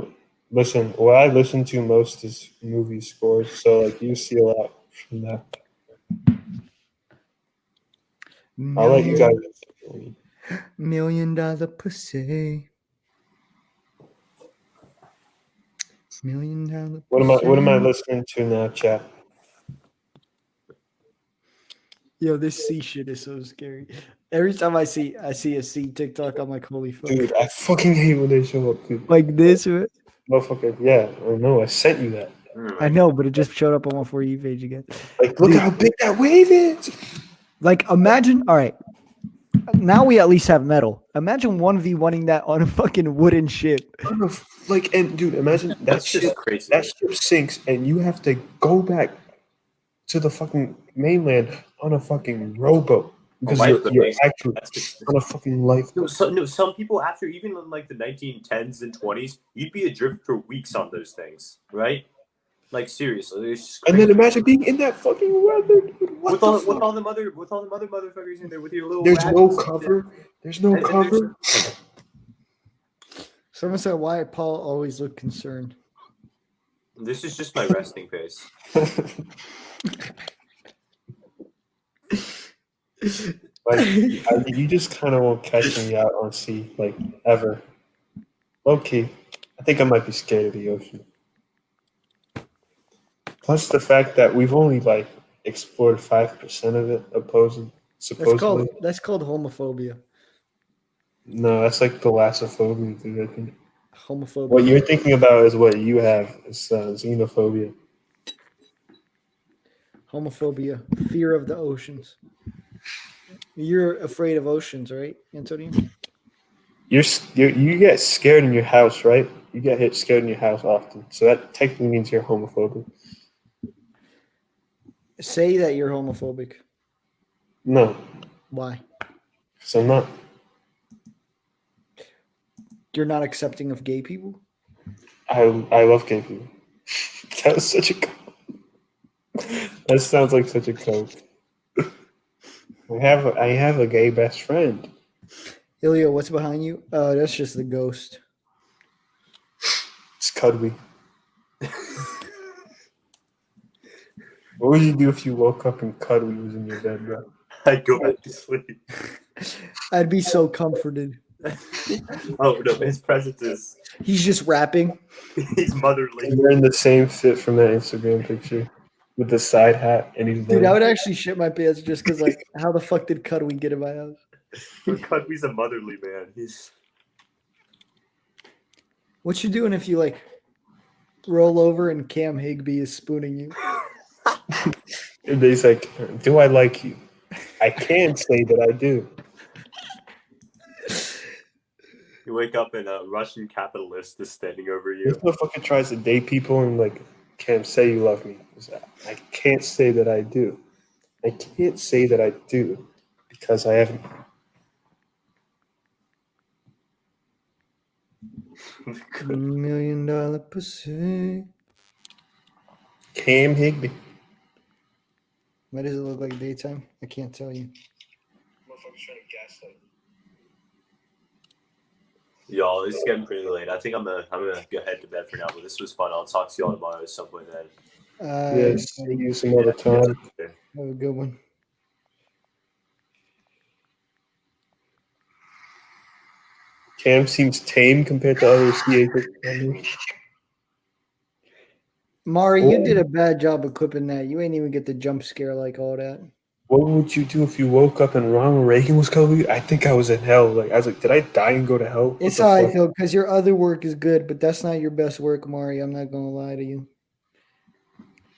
Listen, what I listen to most is movie scores, so like you see a lot from that. I'll let you guys. $1,000,000 pussy. $1,000,000 What am I pussy. listening to now, chat? Yo, this C shit is so scary. Every time I see a C TikTok, I'm like, holy fuck. Dude, I fucking hate when they show up, dude. Like this, right? Motherfucker, yeah, I know, I sent you that. I know, but it just showed up on my For You page again. Like, look Dude. how big that wave is. Like, imagine, all right, now we at least have metal. Imagine 1v1ing that on a fucking wooden ship. Like, and dude, imagine that That's just ship. crazy. That ship sinks, and you have to go back to the fucking mainland on a fucking rowboat because you're actually on a fucking lifeboat. Some people after even in like the 1910s and 20s, you'd be adrift for weeks on those things, right? Like seriously, it's just And crazy. then imagine being in that fucking weather, dude. With all the mother motherfuckers in there with your little. There's no rabbits. cover. There's no cover. Someone said, why Paul always look concerned? This is just my resting face. Like, you just kind of won't catch me out on sea, like, ever. Low key. I think I might be scared of the ocean. Plus the fact that we've only, like, explored 5% of it, supposedly. That's called homophobia. No, that's like thalassophobia, dude, I think. Homophobia. What you're thinking about is what you have. It's xenophobia. Homophobia. Fear of the oceans. You're afraid of oceans, right, Antonio? You get scared in your house, right? You get scared in your house often. So that technically means you're homophobic. Say that you're homophobic. No. Why? Because I'm not. You're not accepting of gay people? I love gay people. That was such a that sounds like such a coke. I have a gay best friend. Ilya, what's behind you? That's just the ghost. It's Cudwy. What would you do if you woke up and Cudwy was in your bed, bro? I'd go back to sleep. I'd be so comforted. Oh no, his presence is. He's just rapping. He's motherly. You're in the same fit from that Instagram picture with the side hat, and he's Dude, I would actually shit my pants just because, like, how the fuck did Cudwy get in my house? Cudwy's a motherly man. He's. What you doing if you, like, roll over and Cam Higby is spooning you? And he's like, "Do I like you? I can say that I do." You wake up and a Russian capitalist is standing over This you. motherfucker tries to date people and like, "Can't say you love me." I can't say that I do. I can't say that I do because I haven't $1 million pussy. Cam Higby. Why does it look like daytime? I can't tell you. Motherfucker's trying to gaslight. Y'all, it's getting pretty late. I think I'm gonna go head to bed for now. But this was fun. I'll talk to y'all tomorrow at some point then. Yes, see you some other time. Have a good one. Cam seems tame compared to other CA members. Mari, you did a bad job of clipping that. You ain't even get the jump scare like all that. What would you do if you woke up and Ronald Reagan was coming? I think I was in hell. Like I was like, did I die and go to hell? What It's the how I fuck? feel because your other work is good, but that's not your best work, Mari. I'm not gonna lie to you.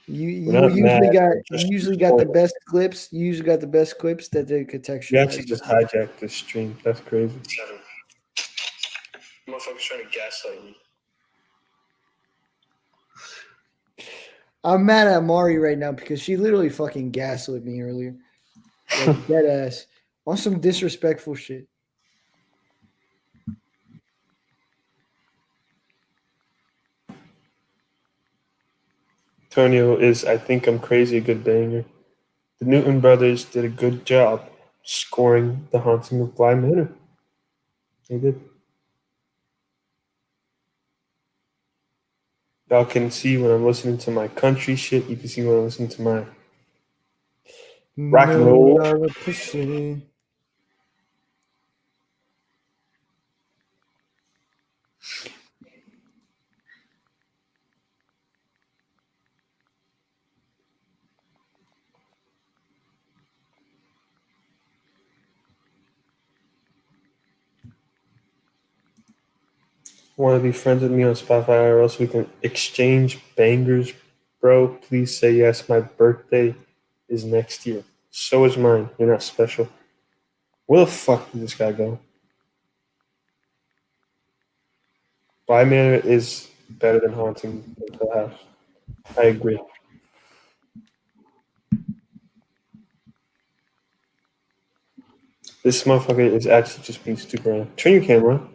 You We're not usually mad, got we're just you usually got the trolling. best clips. You usually got the best clips that they contextualize. You actually just hijacked the stream. That's crazy. Motherfucker's trying to gaslight me. I'm mad at Mari right now because she literally fucking gaslit me earlier. Like dead ass. On some disrespectful shit. Antonio is I Think I'm Crazy a good banger. The Newton brothers did a good job scoring The Haunting of Bly Manor. They did. Y'all can see when I'm listening to my country shit. You can see when I'm listening to my rock and roll. $1 pussy. Want to be friends with me on Spotify or else we can exchange bangers, bro? Please say yes. My birthday is next year. So is mine. You're not special. Where the fuck did this guy go? Bly Manor is better than Haunting Hill House. I agree. This motherfucker is actually just being stupid right now. Turn your camera on.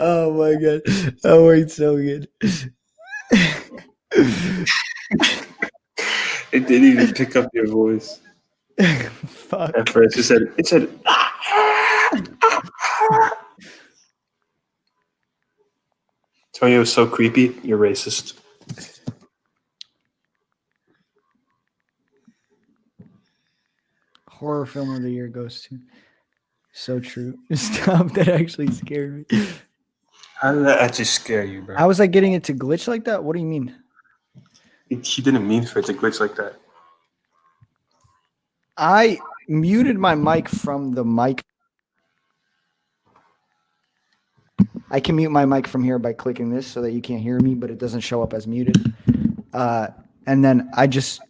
Oh my god. That worked so good. It didn't even pick up your voice. Fuck. At first, it said. Antonio is so creepy. You're racist. Horror film of the year goes to. So true. Stop. That actually scared me. How did that actually scare you, bro? How was I getting it to glitch like that? What do you mean? He didn't mean for it to glitch like that. I muted my mic from the mic. I can mute my mic from here by clicking this so that you can't hear me, but it doesn't show up as muted. and then I just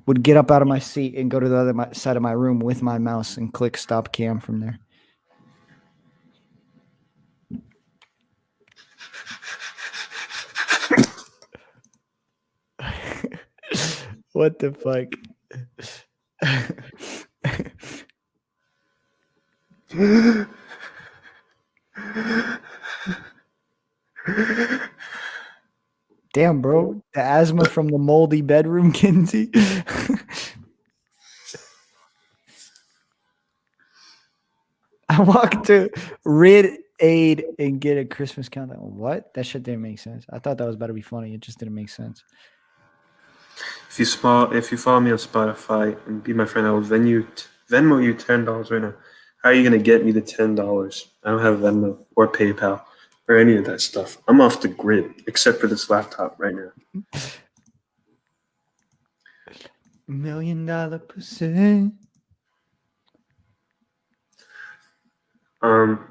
would get up out of my seat and go to the other side of my room with my mouse and click stop cam from there. What the fuck? Damn, bro. The asthma from the moldy bedroom, Kinsey. I walked to Rid Aid and get a Christmas countdown. What? That shit didn't make sense. I thought that was about to be funny. It just didn't make sense. If you follow me on Spotify and be my friend, I will Venmo you $10 right now. How are you gonna get me the $10? I don't have Venmo or PayPal or any of that stuff. I'm off the grid, except for this laptop right now. $1 million pussy.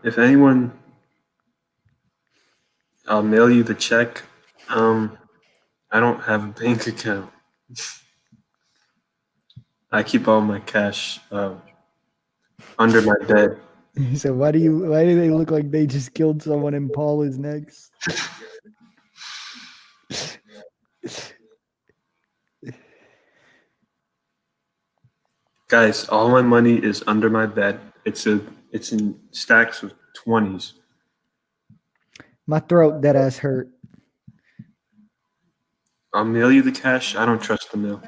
If anyone, I'll mail you the check. I don't have a bank account. I keep all my cash under my bed. He said, why do they look like they just killed someone and Paul is next? Guys, all my money is under my bed. It's in stacks of 20s. My throat dead ass hurt. I'll mail you the cash. I don't trust the mail.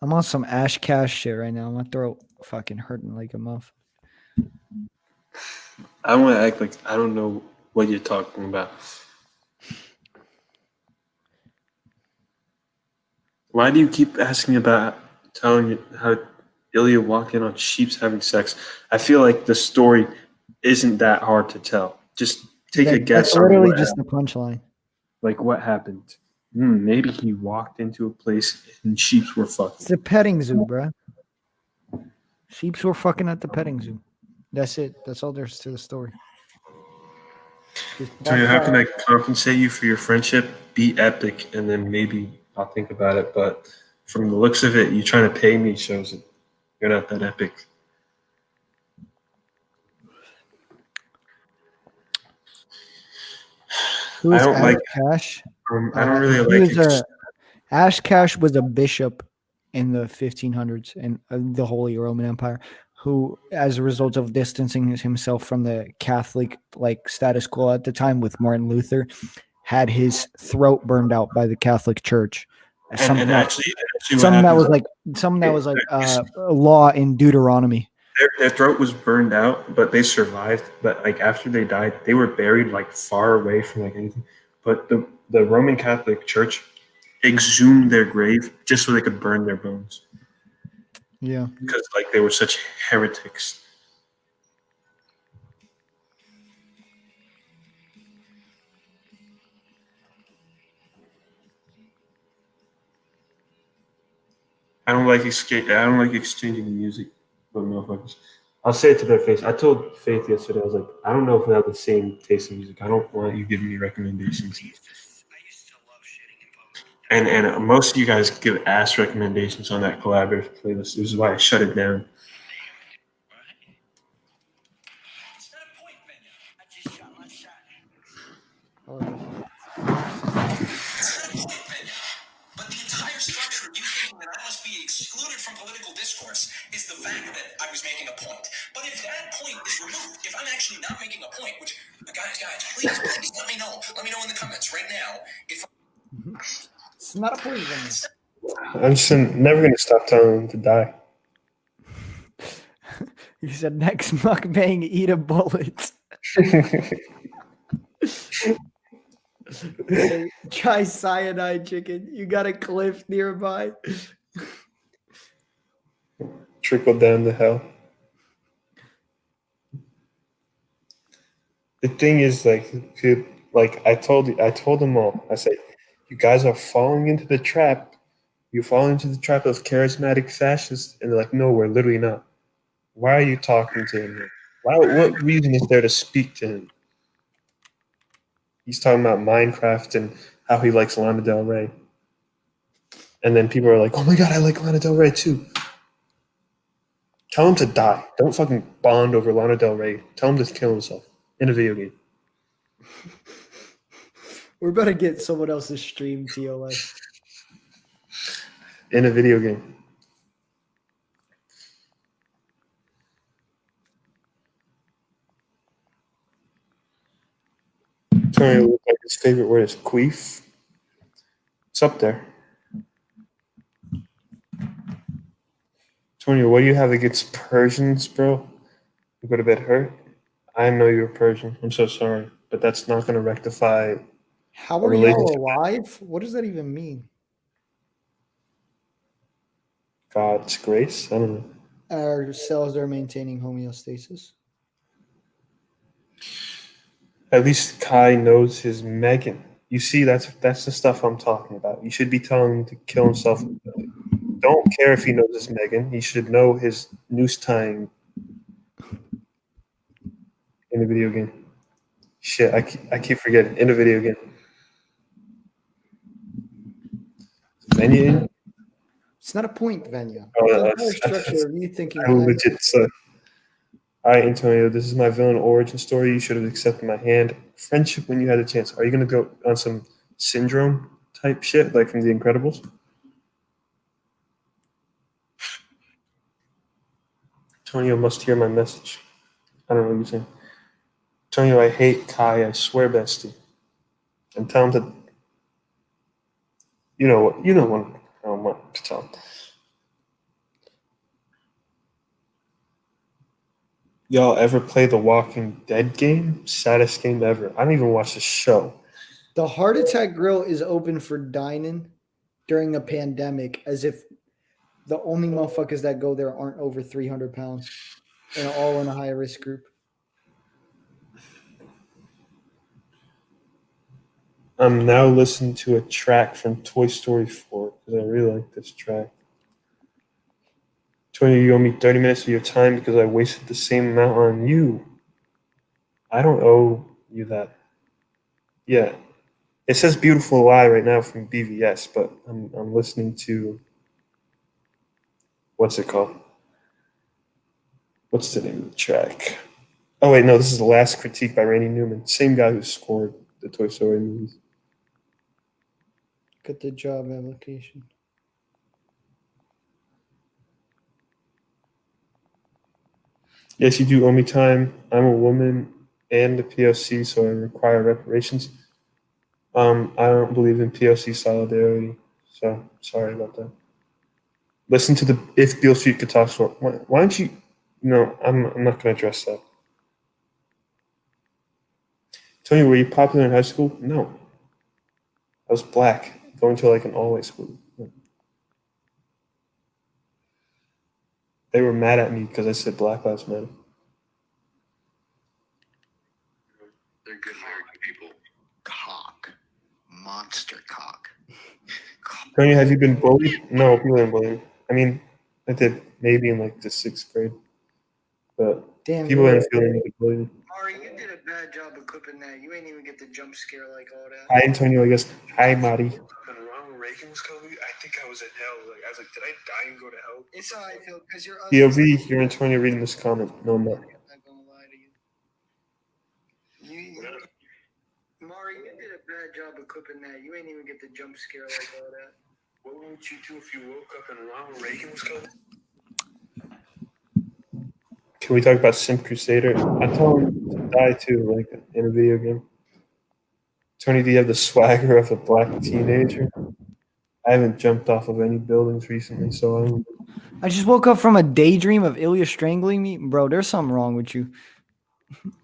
I'm on some Ash Cash shit right now. My throat fucking hurting like a muff. I don't want to act like I don't know what you're talking about. Why do you keep asking about telling you how Ilya walked in on sheeps having sex? I feel like the story isn't that hard to tell. Just take a guess. That's literally just the punchline. Like what happened? Maybe he walked into a place and sheeps were fucking. It's a petting zoo, bro. Sheeps were fucking at the petting zoo. That's it. That's all there's to the story. Tony, how can I compensate you for your friendship? Be epic, and then maybe I'll think about it. But from the looks of it, you trying to pay me shows that you're not that epic. Who is I don't Ash like Cash? I don't really like Ash Cash was a bishop in the 1500s in the Holy Roman Empire, who, as a result of distancing himself from the Catholic status quo at the time with Martin Luther, had his throat burned out by the Catholic Church. Something that was a law in Deuteronomy. Their throat was burned out, but they survived. But after they died, they were buried far away from anything. But the Roman Catholic Church exhumed their grave just so they could burn their bones. Yeah, because they were such heretics. I don't like exchanging music with motherfuckers. I'll say it to their face. I told Faith yesterday, I was like, I don't know if we have the same taste in music. I don't want you giving me recommendations. And most of you guys give ass recommendations on that collaborative playlist. This is why I shut it down. But the entire structure of you thinking that I must be excluded from political discourse is the fact that I was making a point. But if that point is removed, if I'm actually not making a point, which guys, please let me know. Let me know in the comments right now if it's not a poison. I'm just never gonna stop telling him to die. He said, "Next mukbang, eat a bullet." Try cyanide chicken. You got a cliff nearby. Trickle down to hell. The thing is, I told them all. I said, you guys are falling into the trap. You fall into the trap of charismatic fascists, and they're like, no, we're literally not. Why are you talking to him? What reason is there to speak to him? He's talking about Minecraft and how he likes Lana Del Rey. And then people are like, "Oh my god, I like Lana Del Rey too." Tell him to die. Don't fucking bond over Lana Del Rey. Tell him to kill himself in a video game. We're about to get someone else's stream TOS. In a video game. Tony looked like his favorite word is queef. It's up there. Tony, what do you have against Persians, bro? You go to bed hurt? I know you're Persian. I'm so sorry. But that's not going to rectify How a are y'all relationship. alive? What does that even mean? God's grace? I don't know. Our cells are maintaining homeostasis. At least Kai knows his Megan. You see, that's the stuff I'm talking about. You should be telling him to kill himself. Don't care if he knows his Megan. He should know his noose tying in a video game. Shit, I keep forgetting. In a video game. Venya? It's not a point, Venya. Oh, no, It's a structure of you thinking. I legit suck. All right, Antonio, this is my villain origin story. You should have accepted my hand. Friendship when you had a chance. Are you going to go on some syndrome type shit like from The Incredibles? Antonio must hear my message. I don't know what you're saying. Antonio, I hate Kai. I swear, bestie. And tell him to. You know what? You know what I want to tell him. Y'all ever play the Walking Dead game? Saddest game ever. I don't even watch the show. The Heart Attack Grill is open for dining during a pandemic, as if the only motherfuckers that go there aren't over 300 pounds and are all in a high risk group. I'm now listening to a track from Toy Story 4 because I really like this track. Tony, you owe me 30 minutes of your time because I wasted the same amount on you. I don't owe you that. Yeah. It says Beautiful Lie right now from BVS, but I'm listening to, what's it called? What's the name of the track? Oh, wait, no, this is The Last Critique by Randy Newman. Same guy who scored the Toy Story movies. Get the job application. Yes, you do owe me time. I'm a woman and a POC, so I require reparations. I don't believe in POC solidarity, so sorry about that. Listen to the If Beale Street Could Talk Short. Why don't you? No, I'm not going to address that. Tony, were you popular in high school? No. I was black, going to like an all-white school. They were mad at me because I said Black Lives Matter. They're good American people. Cock. Monster cock. Tony, have you been bullied? No, people didn't bully me. I mean, I did maybe in like the 6th grade. But Damn, people didn't feel any bully me. Mari, you did a bad job of clipping that. You ain't even get the jump scare like all that. Hi, Antonio, I guess. Hi, Marty. When Ronald Reagan was coming, I think I was in hell. Like I was like, did I die and go to hell? It's all right, Phil, because you're POV, you're Antonio reading this comment. No, I'm not. I'm not gonna lie to you. Mari, you did a bad job of clipping that. You ain't even get the jump scare like all that. What would you do if you woke up and Ronald Reagan was coming? Can we talk about Simp Crusader? I told him to die too, like in a video game. Tony, do you have the swagger of a black teenager? I haven't jumped off of any buildings recently, so I don't. I just woke up from a daydream of Ilya strangling me. Bro, there's something wrong with you.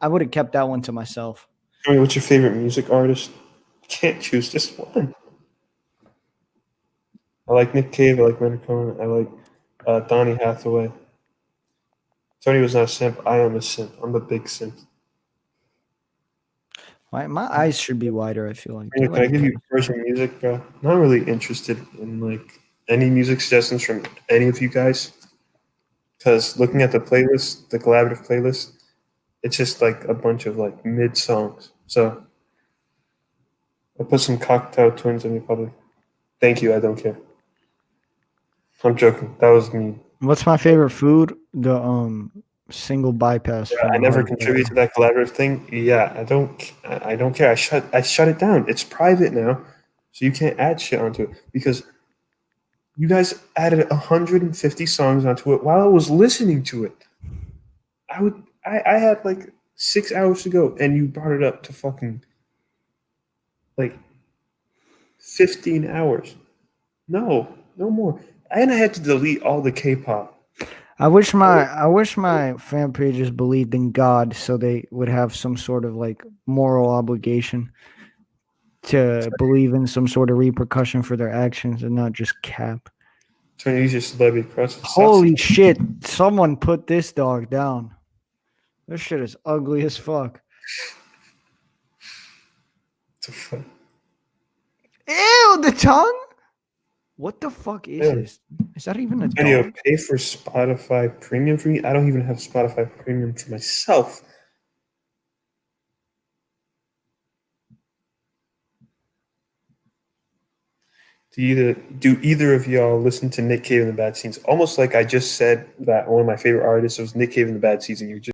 I would have kept that one to myself. Tony, what's your favorite music artist? Can't choose just one. I like Nick Cave. I like Leonard Cohen. I like Donny Hathaway. Tony was not a simp. I am a simp. I'm a big simp. My eyes should be wider, I feel like. Can I give you Persian music, bro? Not really interested in like any music suggestions from any of you guys. Because looking at the playlist, the collaborative playlist, it's just like a bunch of like mid songs. So I put some Cocktail Twins in your public. Thank you. I don't care. I'm joking. That was me. What's my favorite food? The single bypass. Yeah, I from never Hard contributed to Rock. that collaborative thing. Yeah, I don't care. I shut it down. It's private now, so you can't add shit onto it because you guys added 150 songs onto it while I was listening to it. I had like 6 hours to go, and you brought it up to fucking like 15 hours. No more. And I had to delete all the K-pop. I wish my fan pages believed in God, so they would have some sort of like moral obligation to believe in some sort of repercussion for their actions and not just cap. Trying to use your celebrity crush. Holy shit! Someone put this dog down. This shit is ugly as fuck. Ew, the tongue. What the fuck is Yeah. this? Is that even a Anyway, dog? pay for Spotify Premium for me. I don't even have Spotify Premium for myself. Do either of y'all listen to Nick Cave and the Bad Seeds? Almost like I just said that one of my favorite artists was Nick Cave and the Bad Seeds, and you're just